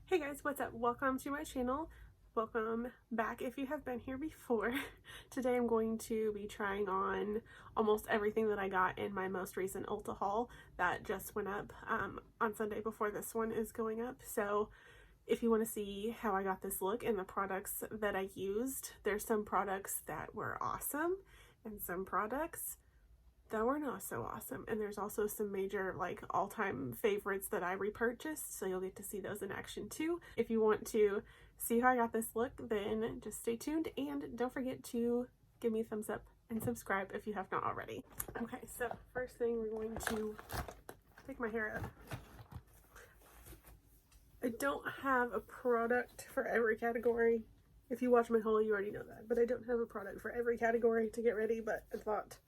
Hey guys, what's up? Welcome to my channel. Welcome back if you have been here before. Today I'm going to be trying on almost everything that I got in my most recent Ulta haul that just went up on Sunday before this one is going up. So if you want to see how I got this look and the products that I used, there's some products that were awesome and some products that were not so awesome, and there's also some major like all-time favorites that I repurchased, so you'll get to see those in action too. If you want to see how I got this look, then just stay tuned and don't forget to give me a thumbs up and subscribe if you have not already. Okay, so first thing, we're going to take my hair up. I don't have a product for every category. If you watch my haul, you already know that, but I don't have a product for every category to get ready, but I thought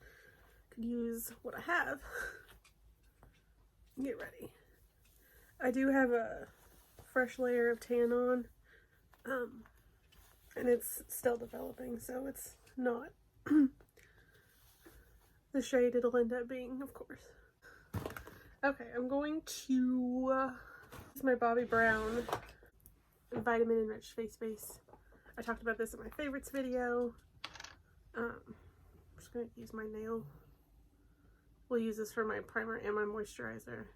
use what I have. Get ready. I do have a fresh layer of tan on, and it's still developing, so it's not the shade it'll end up being, of course. Okay, I'm going to this is my Bobbi Brown vitamin enriched face base. I talked about this in my favorites video. I'm just gonna use my nail. We'll use this for my primer and my moisturizer.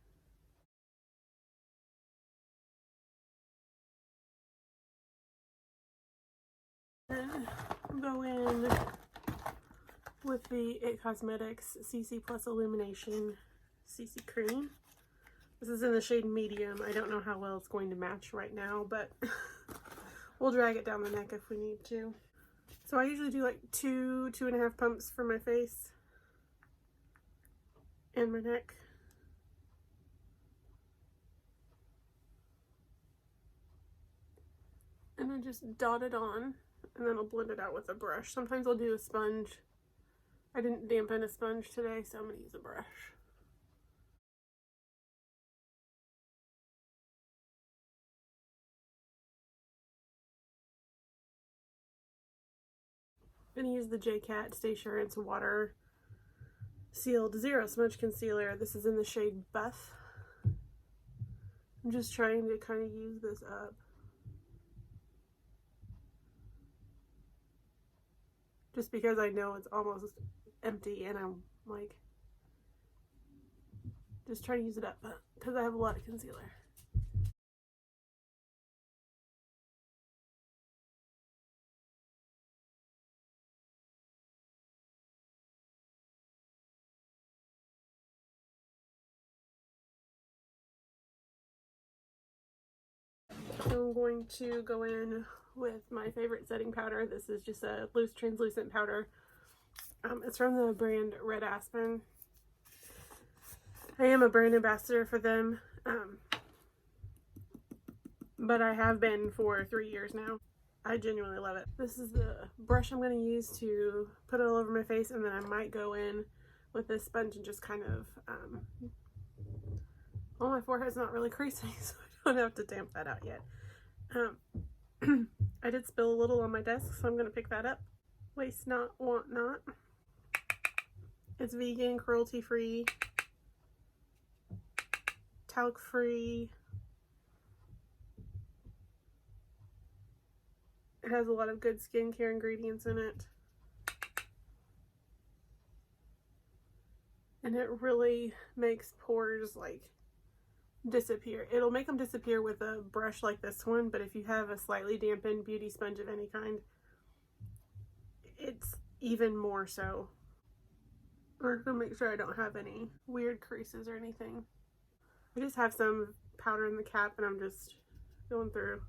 Then go in with the It Cosmetics CC Plus Illumination CC Cream. This is in the shade medium. I don't know how well it's going to match right now, but we'll drag it down the neck if we need to. So I usually do like 2.5 pumps for my face and my neck. And then just dot it on, and then I'll blend it out with a brush. Sometimes I'll do a sponge. I didn't dampen a sponge today, so I'm going to use a brush. I'm going to use the J-Cat Stay Sure It's Water Sealed Zero Smudge Concealer. This is in the shade Buff. I'm just trying to kind of use this up. Just because I know it's almost empty and I'm like, just trying to use it up because I have a lot of concealer. So I'm going to go in with my favorite setting powder. This is just a loose translucent powder. It's from the brand Red Aspen. I am a brand ambassador for them, but I have been for 3 years now. I genuinely love it. This is the brush I'm going to use to put it all over my face, and then I might go in with this sponge and just kind of, well, my forehead's not really creasing, so I don't have to damp that out yet. I did spill a little on my desk, so I'm going to pick that up. Waste not, want not. It's vegan, cruelty-free, talc-free. It has a lot of good skincare ingredients in it. And it really makes pores like disappear. It'll make them disappear with a brush like this one, but if you have a slightly dampened beauty sponge of any kind, it's even more so. I'm gonna make sure I don't have any weird creases or anything. I just have some powder in the cap and I'm just going through,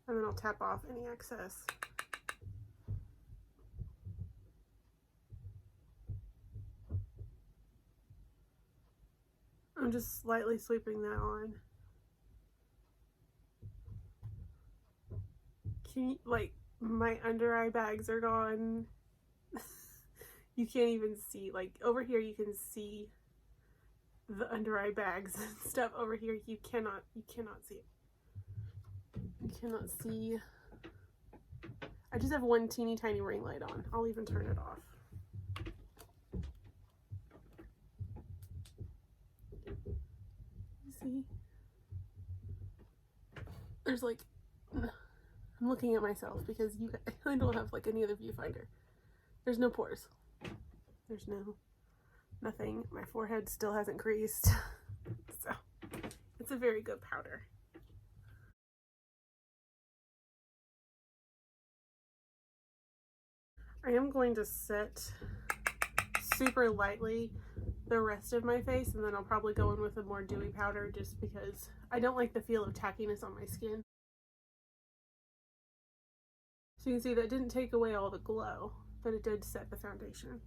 and then I'll tap off any excess. I'm just slightly sweeping that on. Can you, like, my under eye bags are gone. You can't even see, like, over here you can see the under eye bags and stuff. Over here you cannot see it. You cannot see. I just have one teeny tiny ring light on. I'll even turn it off. You see? there's like, I'm looking at myself because I don't have like any other viewfinder. There's no pores. There's nothing. My forehead still hasn't creased. So it's a very good powder. I am going to set super lightly the rest of my face, and then I'll probably go in with a more dewy powder just because I don't like the feel of tackiness on my skin. So you can see that didn't take away all the glow, but it did set the foundation.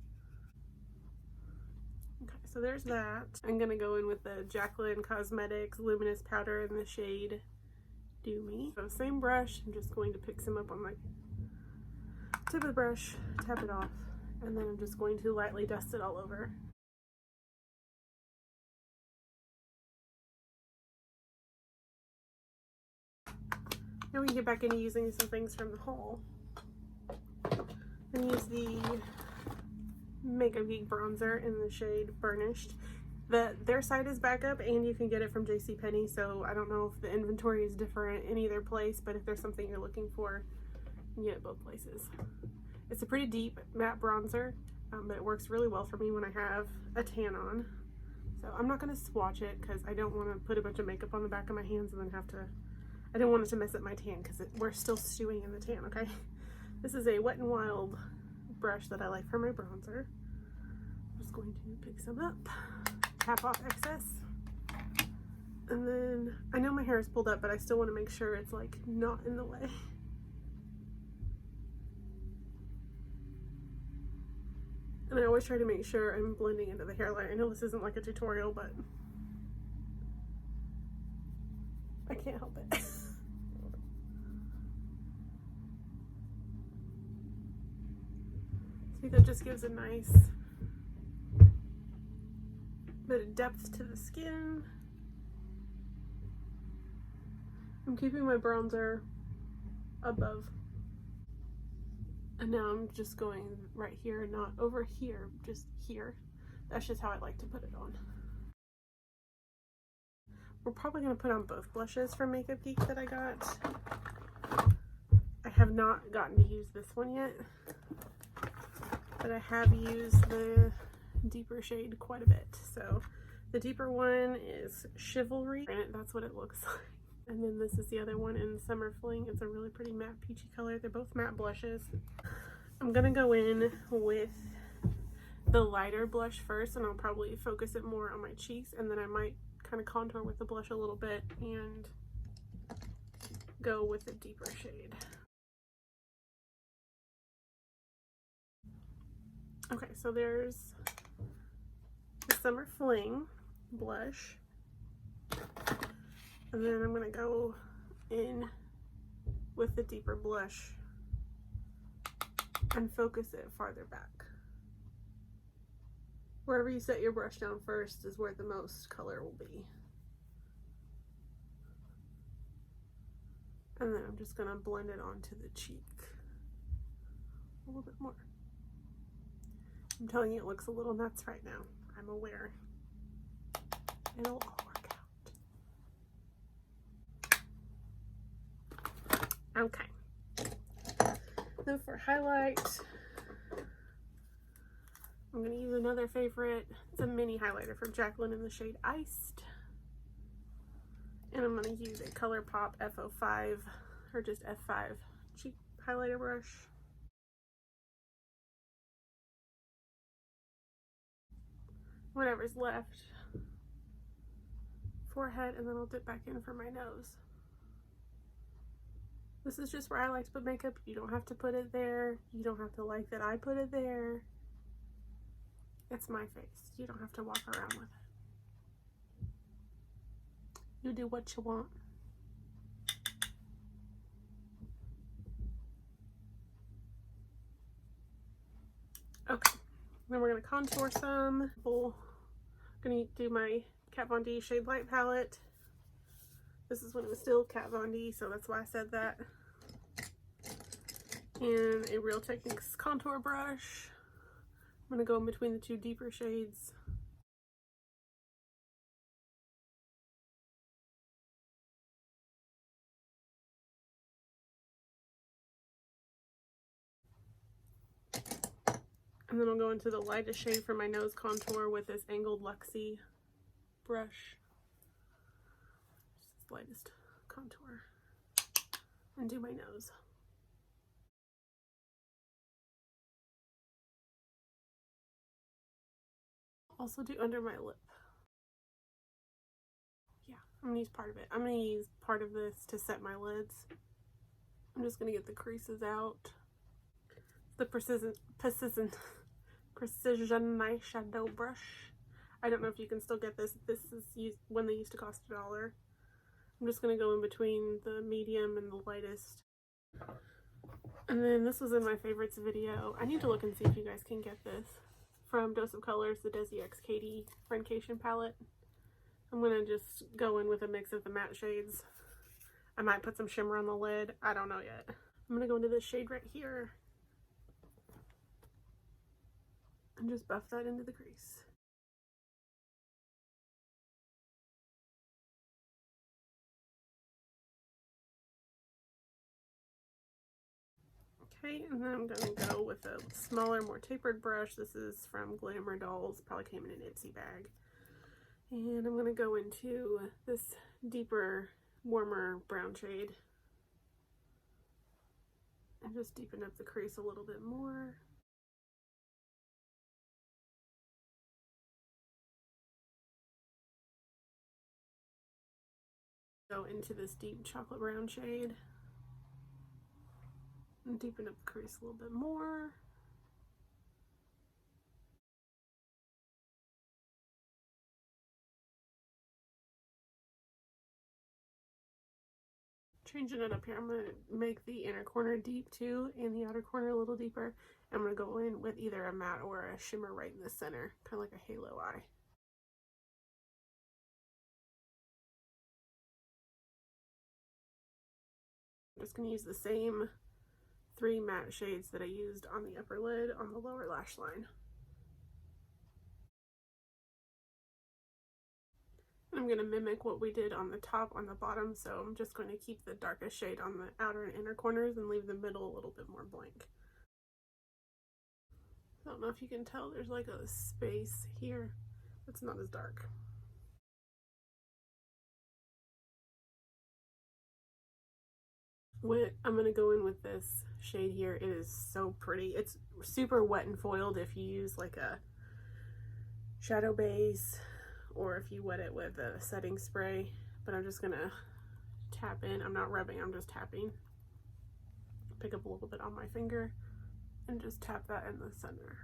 Okay, so there's that. I'm gonna go in with the Jaclyn Cosmetics Luminous Powder in the shade Do Me. So same brush, I'm just going to pick some up on my tip of the brush, tap it off, and then I'm just going to lightly dust it all over. Now we can get back into using some things from the haul. And use the Makeup Geek bronzer in the shade Burnished. Their site is back up, and you can get it from JCPenney, so I don't know if the inventory is different in either place, but if there's something you're looking for, you can get it both places. It's a pretty deep matte bronzer, but it works really well for me when I have a tan on. So I'm not going to swatch it because I don't want to put a bunch of makeup on the back of my hands and then have to, I don't want it to mess up my tan because we're still stewing in the tan, okay? This is a Wet n Wild brush that I like for my bronzer. I'm just going to pick some up, tap off excess, and then I know my hair is pulled up, but I still want to make sure it's like not in the way. And I always try to make sure I'm blending into the hairline. I know this isn't like a tutorial, but I can't help it. See, that just gives a nice bit of depth to the skin. I'm keeping my bronzer above. And now I'm just going right here, not over here, just here. That's just how I like to put it on. We're probably going to put on both blushes from Makeup Geek that I got. I have not gotten to use this one yet, but I have used the deeper shade quite a bit. So the deeper one is Chivalry, and that's what it looks like. And then this is the other one in Summer Fling. It's a really pretty matte peachy color. They're both matte blushes. I'm gonna go in with the lighter blush first, and I'll probably focus it more on my cheeks, and then I might kind of contour with the blush a little bit and go with the deeper shade. Okay, so there's the Summer Fling blush. And then I'm going to go in with the deeper blush and focus it farther back. Wherever you set your brush down first is where the most color will be. And then I'm just going to blend it onto the cheek a little bit more. I'm telling you, it looks a little nuts right now. I'm aware. It'll all work out. Okay. Then for highlight, I'm going to use another favorite. It's a mini highlighter from Jaclyn in the shade Iced. And I'm going to use a ColourPop F05 or just F5 cheek highlighter brush. Whatever's left. Forehead, and then I'll dip back in for my nose. This is just where I like to put makeup. You don't have to put it there. You don't have to like that I put it there. It's my face. You don't have to walk around with it. You do what you want. Okay, then we're going to contour some. I'm going to do my Kat Von D Shade Light palette. This is when it was still Kat Von D, so that's why I said that. And a Real Techniques contour brush. I'm going to go in between the two deeper shades. And then I'll go into the lightest shade for my nose contour with this angled Luxie brush. Just lightest contour. And do my nose. Also do under my lip. Yeah, I'm gonna use part of it. I'm gonna use part of this to set my lids. I'm just gonna get the creases out. The precision eyeshadow brush. I don't know if you can still get this. This is when they used to cost $1. I'm just gonna go in between the medium and the lightest. And then this was in my favorites video. I need to look and see if you guys can get this. From Dose of Colors, the Desi X Katie Friendcation palette. I'm gonna just go in with a mix of the matte shades. I might put some shimmer on the lid. I don't know yet. I'm gonna go into this shade right here and just buff that into the crease. Okay, and then I'm gonna go with a smaller, more tapered brush. This is from Glamour Dolls. Probably came in an Ipsy bag. And I'm gonna go into this deeper, warmer brown shade and just deepen up the crease a little bit more. Go into this deep chocolate brown shade and deepen up the crease a little bit more. Changing it up here, I'm going to make the inner corner deep too and the outer corner a little deeper. I'm going to go in with either a matte or a shimmer right in the center, kind of like a halo eye. I'm just going to use the same 3 matte shades that I used on the upper lid on the lower lash line. I'm going to mimic what we did on the top on the bottom, so I'm just going to keep the darkest shade on the outer and inner corners and leave the middle a little bit more blank. I don't know if you can tell, there's like a space here. It's not as dark. I'm going to go in with this shade here. It is so pretty. It's super wet and foiled if you use like a shadow base or if you wet it with a setting spray. But I'm just going to tap in. I'm not rubbing, I'm just tapping. Pick up a little bit on my finger and just tap that in the center.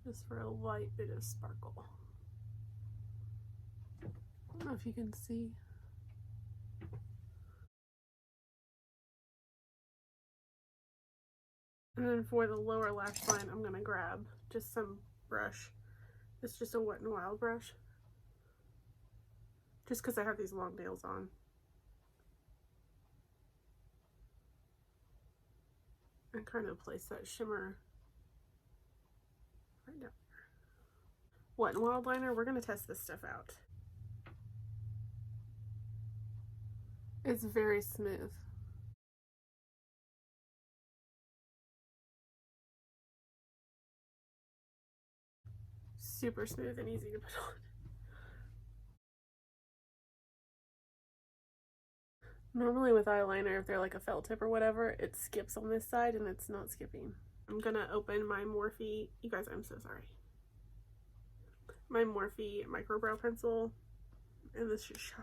Just for a light bit of sparkle. I don't know if you can see. And then for the lower lash line, I'm going to grab just some brush. It's just a Wet n Wild brush. Just because I have these long nails on. And kind of place that shimmer right down there. Wet n Wild liner, we're going to test this stuff out. It's very smooth. Super smooth and easy to put on. Normally with eyeliner, if they're like a felt tip or whatever, it skips on this side and it's not skipping. I'm gonna open my Morphe, you guys, I'm so sorry. My Morphe micro brow pencil in this just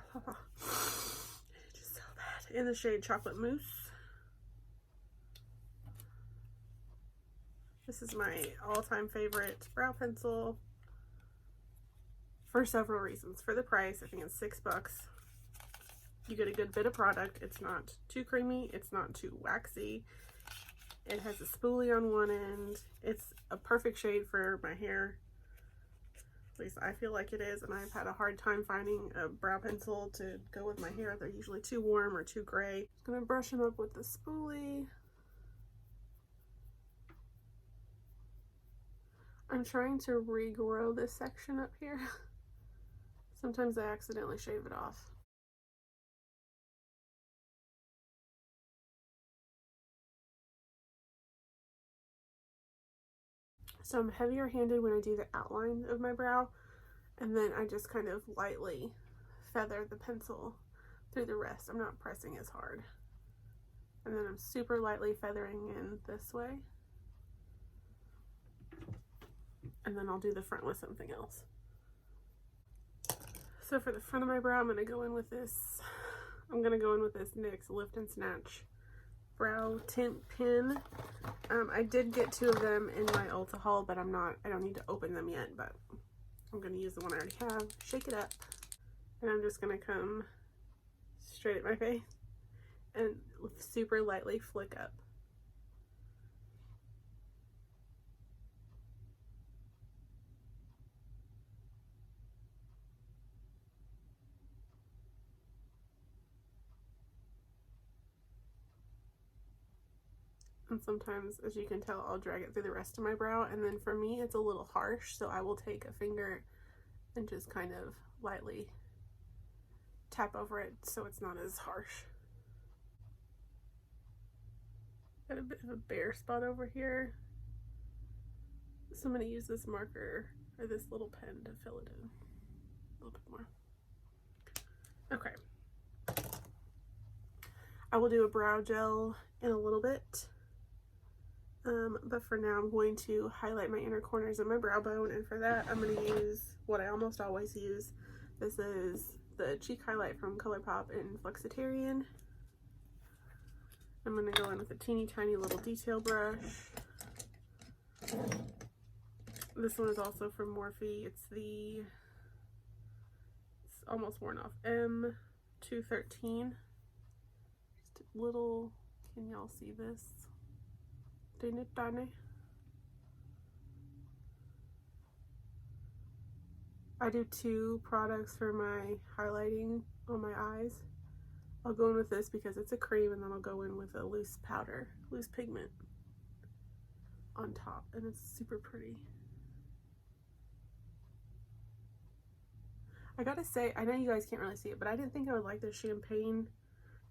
so bad. In the shade Chocolate Mousse. This is my all-time favorite brow pencil for several reasons. For the price, I think it's $6. You get a good bit of product. It's not too creamy, it's not too waxy. It has a spoolie on one end. It's a perfect shade for my hair. At least I feel like it is, and I've had a hard time finding a brow pencil to go with my hair. They're usually too warm or too gray. I'm gonna brush them up with the spoolie. I'm trying to regrow this section up here. Sometimes I accidentally shave it off. So I'm heavier handed when I do the outline of my brow, and then I just kind of lightly feather the pencil through the rest. I'm not pressing as hard. And then I'm super lightly feathering in this way. And then I'll do the front with something else. So for the front of my brow, I'm going to go in with this NYX Lift and Snatch brow tint pen. I did get 2 of them in my Ulta haul, but I don't need to open them yet, but I'm going to use the one I already have. Shake it up. And I'm just going to come straight at my face and super lightly flick up. And sometimes, as you can tell, I'll drag it through the rest of my brow, and then for me it's a little harsh, so I will take a finger and just kind of lightly tap over it so it's not as harsh. Got a bit of a bare spot over here, so I'm going to use this marker or this little pen to fill it in a little bit more. Okay. I will do a brow gel in a little bit. But for now I'm going to highlight my inner corners of my brow bone, and for that I'm going to use what I almost always use. This is the cheek highlight from ColourPop in Flexitarian. I'm going to go in with a teeny tiny little detail brush. This one is also from Morphe. It's almost worn off, M213. Just a little, can y'all see this? I do 2 products for my highlighting on my eyes. I'll go in with this because it's a cream, and then I'll go in with a loose powder, loose pigment on top, and it's super pretty. I gotta say, I know you guys can't really see it, but I didn't think I would like the champagne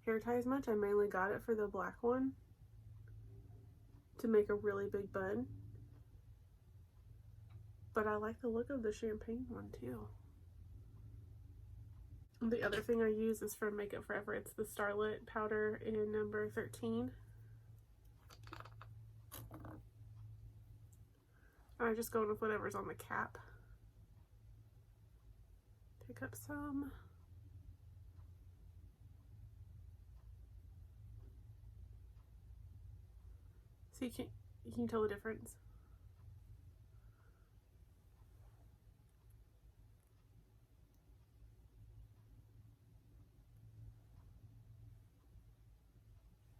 hair tie as much. I mainly got it for the black one to make a really big bun, but I like the look of the champagne one too. The other thing I use is from Makeup Forever. It's the Starlit powder in number 13. I just go in with whatever's on the cap. Pick up some. So you can tell the difference.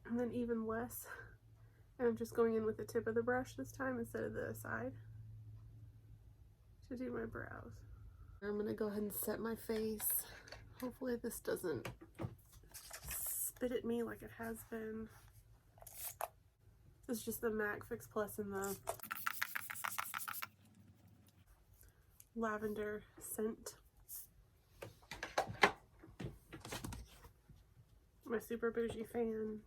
And then even less. And I'm just going in with the tip of the brush this time instead of the side to do my brows. I'm gonna go ahead and set my face. Hopefully this doesn't spit at me like it has been. This is just the MAC Fix Plus in the lavender scent. My super bougie fan.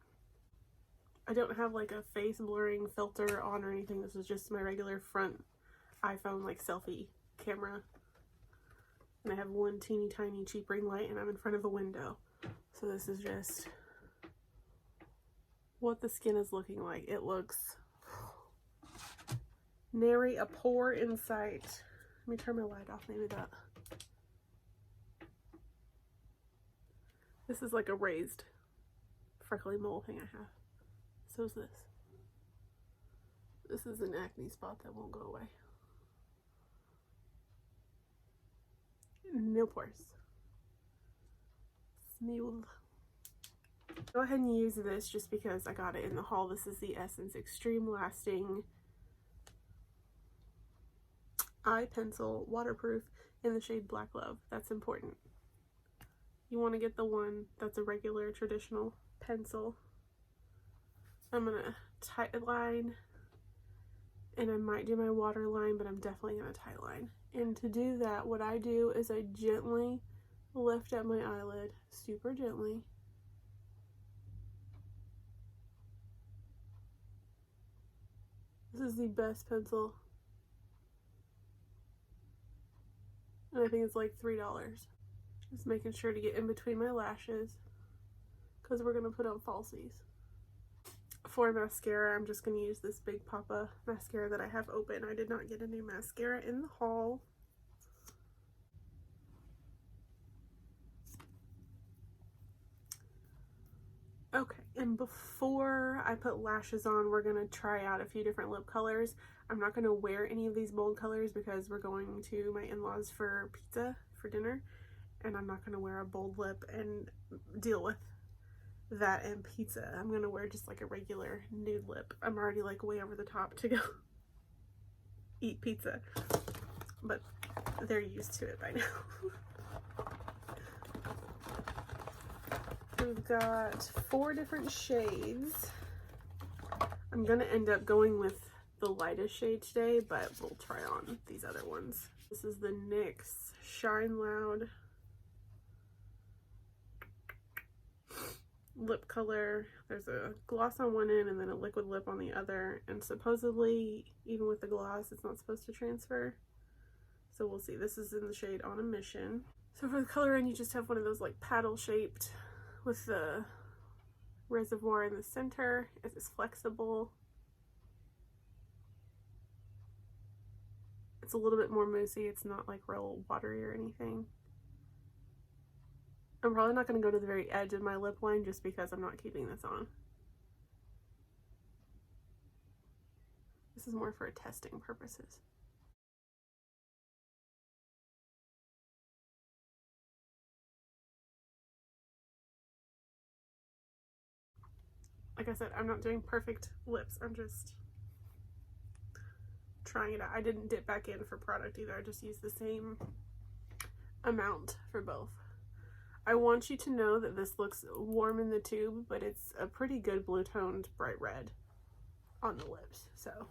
I don't have like a face blurring filter on or anything. This is just my regular front iPhone like selfie camera. And I have one teeny tiny cheap ring light, and I'm in front of a window. So this is just what the skin is looking like. It looks nary a pore in sight. Let me turn my light off, maybe that. This is like a raised freckly mole thing I have. So is this. This is an acne spot that won't go away. No pores. Smooth. Go ahead and use this just because I got it in the haul. This is the Essence Extreme Lasting Eye Pencil, waterproof, in the shade Black Love. That's important. You want to get the one that's a regular traditional pencil. I'm gonna tight line, and I might do my water line, but I'm definitely gonna tight line. And to do that, what I do is I gently lift up my eyelid, super gently. This is the best pencil And I think it's like $3. Just making sure to get in between my lashes because we're going to put on falsies. For mascara, I'm just going to use this Big Papa mascara that I have open. I did not get a new mascara in the haul. Okay, and before I put lashes on, we're going to try out a few different lip colors. I'm not going to wear any of these bold colors because we're going to my in-laws for pizza for dinner, and I'm not going to wear a bold lip and deal with that and pizza. I'm going to wear just like a regular nude lip. I'm already like way over the top to go eat pizza, but they're used to it by now. We've got 4 different shades. I'm gonna end up going with the lightest shade today, but we'll try on these other ones. This is the NYX Shine Loud lip color. There's a gloss on one end and then a liquid lip on the other, and supposedly even with the gloss it's not supposed to transfer, so we'll see. This is in the shade On a Mission. So for the coloring, you just have one of those like paddle shaped with the reservoir in the center. It's flexible. It's a little bit more moussey. It's not like real watery or anything. I'm probably not going to go to the very edge of my lip line just because I'm not keeping this on. This is more for testing purposes. Like I said, I'm not doing perfect lips. I'm just trying it out. I didn't dip back in for product either. I just used the same amount for both. I want you to know that this looks warm in the tube, but it's a pretty good blue toned bright red on the lips. So,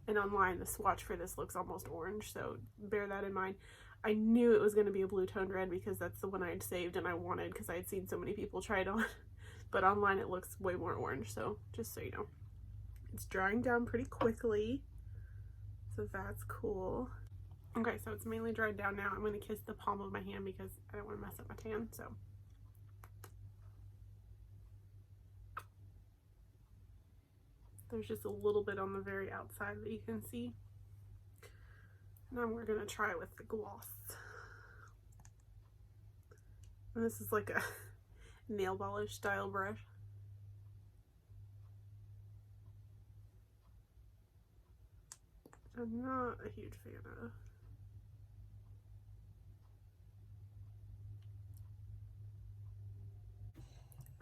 and online the swatch for this looks almost orange, so bear that in mind. I knew it was going to be a blue toned red because that's the one I had saved and I wanted because I had seen so many people try it on. But online it looks way more orange, so just so you know. It's drying down pretty quickly, so that's cool. Okay, so it's mainly dried down now. I'm going to kiss the palm of my hand because I don't want to mess up my tan, so. There's just a little bit on the very outside that you can see. Now we're going to try with the gloss. And this is like a nail polish style brush. I'm not a huge fan of.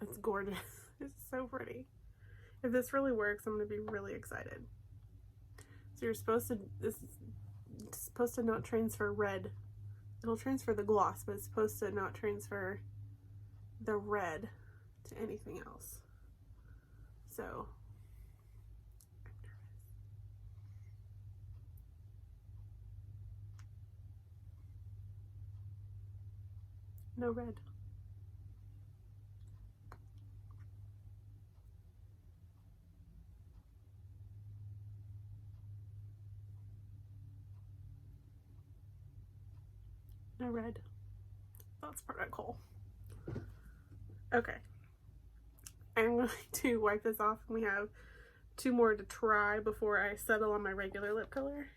It's gorgeous. It's so pretty. If this really works, I'm going to be really excited. So you're supposed to, this is supposed to not transfer red. It'll transfer the gloss, but it's supposed to not transfer the red to anything else. So no red. No red. That's pretty cool. Okay. I'm going to wipe this off, and we have 2 more to try before I settle on my regular lip color.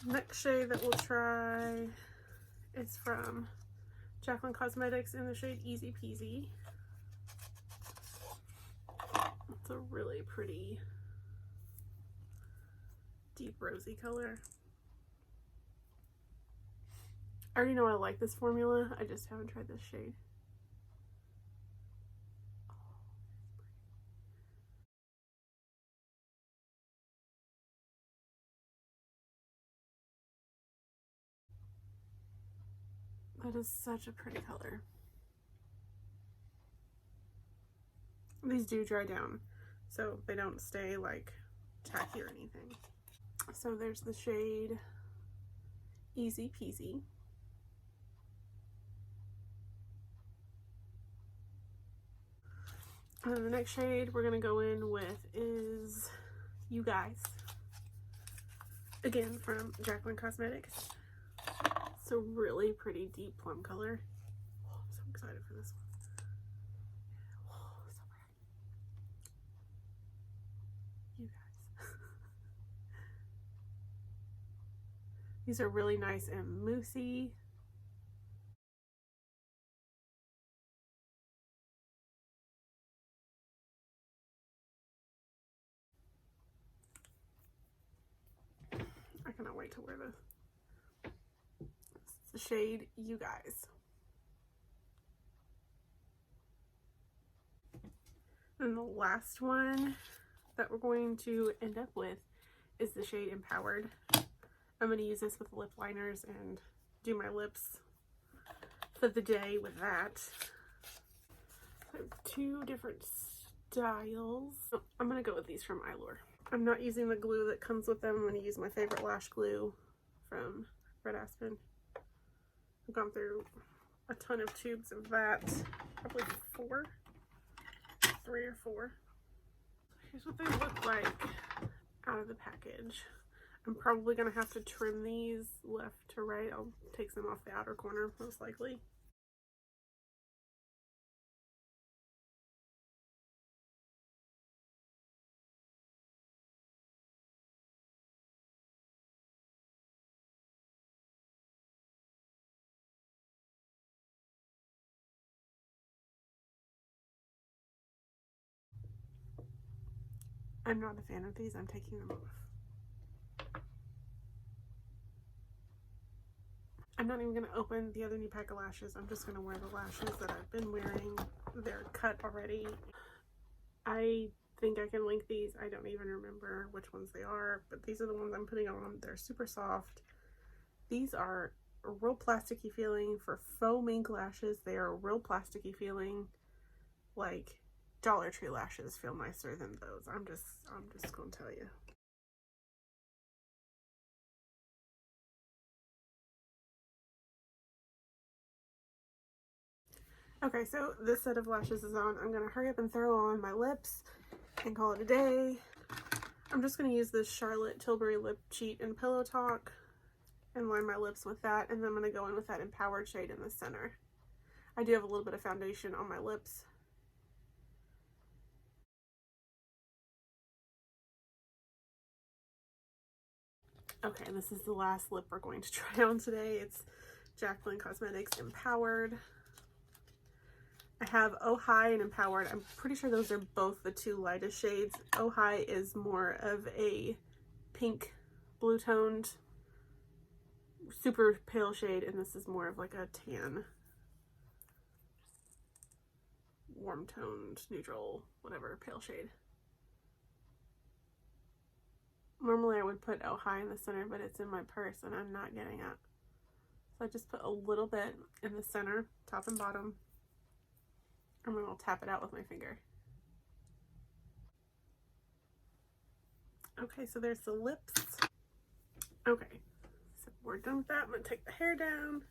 Next shade that we'll try is from Jaclyn Cosmetics in the shade Easy Peasy. It's a really pretty deep rosy color. I already know I like this formula, I just haven't tried this shade. That is such a pretty color. These do dry down, so they don't stay like tacky or anything. So there's the shade Easy Peasy. And then the next shade we're gonna go in with is You Guys. Again, from Jaclyn Cosmetics. It's a really pretty deep plum color. Oh, I'm so excited for this one. Oh, so pretty. You guys. These are really nice and moussey. I cannot wait to wear this. It's the shade You Guys. And the last one that we're going to end up with is the shade Empowered. I'm going to use this with lip liners and do my lips for the day with that. I have two different styles. I'm going to go with these from Eylure. I'm not using the glue that comes with them. I'm going to use my favorite lash glue from Red Aspen. I've gone through a ton of tubes of that, probably 3 or 4. Here's what they look like out of the package. I'm probably going to have to trim these left to right. I'll take some off the outer corner most likely. I'm not a fan of these. I'm taking them off. I'm not even going to open the other new pack of lashes. I'm just going to wear the lashes that I've been wearing. They're cut already. I think I can link these. I don't even remember which ones they are, but these are the ones I'm putting on. They're super soft. These are real plasticky feeling for faux mink lashes. They are real plasticky feeling. Like Dollar Tree lashes feel nicer than those. I'm just gonna tell you. Okay, so this set of lashes is on. I'm gonna hurry up and throw on my lips and call it a day. I'm just gonna use this Charlotte Tilbury Lip Cheat and Pillow Talk and line my lips with that, and then I'm gonna go in with that Empowered shade in the center. I do have a little bit of foundation on my lips. Okay, and this is the last lip we're going to try on today. It's Jaclyn Cosmetics Empowered. I have Oh Hi and Empowered. I'm pretty sure those are both the two lightest shades. Oh Hi is more of a pink, blue toned, super pale shade, and this is more of like a tan, warm toned, neutral, whatever, pale shade. Normally I would put Oh Hi in the center, but it's in my purse and I'm not getting it. So I just put a little bit in the center, top and bottom, and then I'll tap it out with my finger. Okay, so there's the lips. Okay, so we're done with that. I'm gonna take the hair down.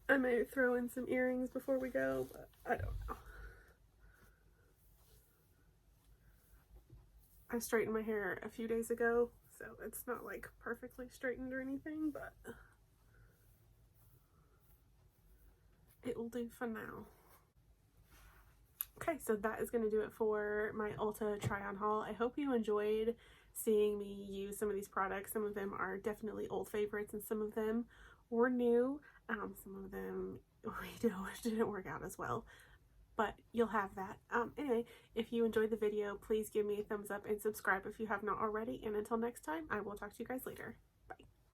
I may throw in some earrings before we go, but I don't know. I straightened my hair a few days ago, so it's not like perfectly straightened or anything, but it will do for now. Okay, so that is going to do it for my Ulta try-on haul. I hope you enjoyed seeing me use some of these products. Some of them are definitely old favorites and some of them were new. Some of them didn't work out as well, but you'll have that. Anyway, if you enjoyed the video, please give me a thumbs up and subscribe if you have not already. And until next time, I will talk to you guys later.